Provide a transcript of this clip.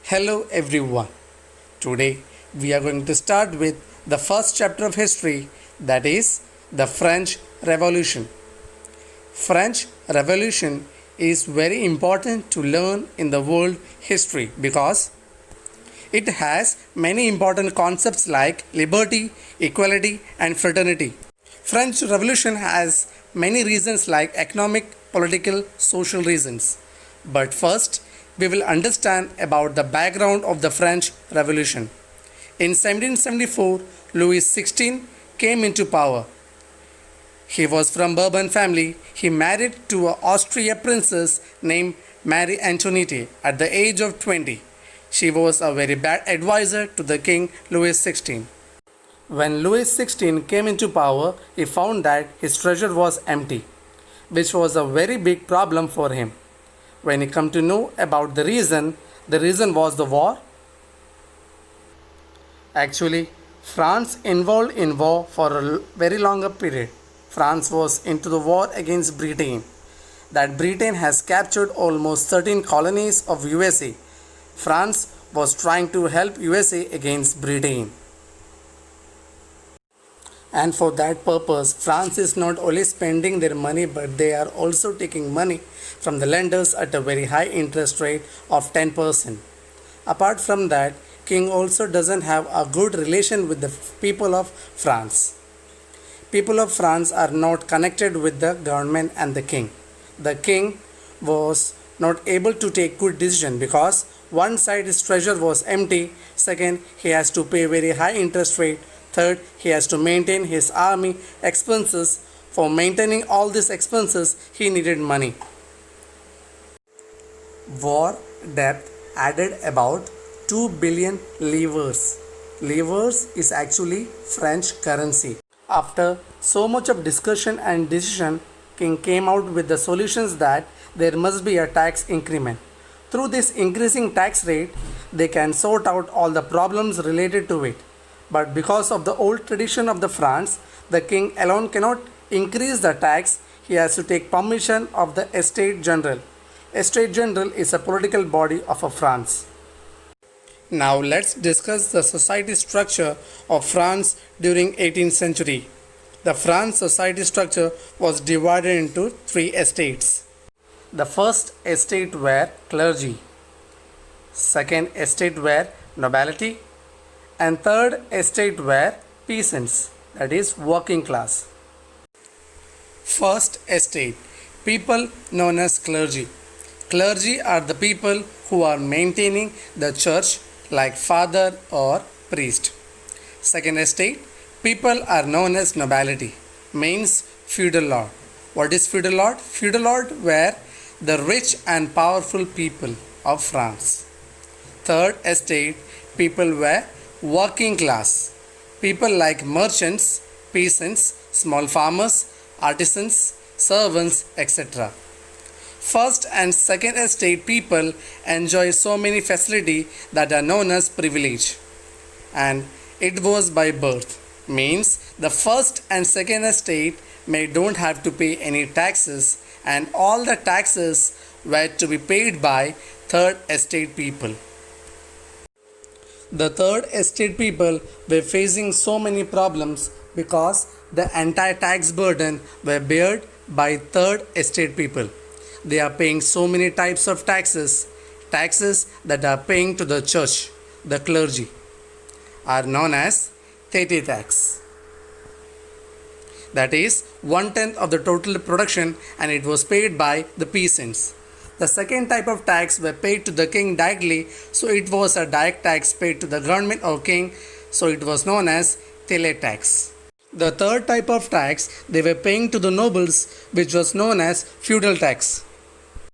Hello everyone. Today we are going to start with the first chapter of history, that is the French Revolution. French Revolution is very important to learn in the world history because it has many important concepts like liberty, equality and fraternity. French Revolution has many reasons like economic, political, social reasons. But first, we will understand about the background of the French Revolution. In 1774, Louis XVI came into power. He was from Bourbon family. He married to an Austrian princess named Marie Antoinette at the age of 20. She was a very bad advisor to the King Louis XVI. When Louis XVI came into power, he found that his treasure was empty, which was a very big problem for him. When he come to know about the reason was the war. Actually, France involved in war for a very longer period. France was into the war against Britain. That Britain has captured almost 13 colonies of USA. France was trying to help USA against Britain. And for that purpose, France is not only spending their money, but they are also taking money from the lenders at a very high interest rate of 10%. Apart from that, King also doesn't have a good relation with the people of France. People of France are not connected with the government and the king. The king was not able to take good decision because one side his treasure was empty, second he has to pay very high interest rate, third he has to maintain his army expenses. For maintaining all these expenses he needed money. War debt added about 2 billion livres. Livres is actually French currency. After so much of discussion and decision, King came out with the solutions that there must be a tax increment. Through this increasing tax rate, they can sort out all the problems related to it. But because of the old tradition of the France, the king alone cannot increase the tax. He has to take permission of the Estates General. Estates General is a political body of France. Now let's discuss the society structure of France during 18th century. The France society structure was divided into 3 estates. The first estate were clergy, second estate were nobility, and third estate were peasants, that is working class. First estate, people known as clergy. Clergy are the people who are maintaining the church like father or priest. Second estate, people are known as nobility, means feudal lord. What is feudal lord? Feudal lord were the rich and powerful people of France. Third estate, people were working class. People like merchants, peasants, small farmers, artisans, servants, etc. First and second estate people enjoy so many facilities that are known as privilege. And it was by birth. Means the first and second estate don't have to pay any taxes, and all the taxes were to be paid by third estate people. The third estate people were facing so many problems because the entire tax burden were bared by third estate people. They are paying so many types of taxes. Taxes that are paying to the church, the clergy, are known as Tete tax. That is 1/10 of the total production, and it was paid by the peasants. The second type of tax were paid to the king directly, so it was a direct tax paid to the government or king, so it was known as Tele tax. The third type of tax they were paying to the nobles, which was known as feudal tax.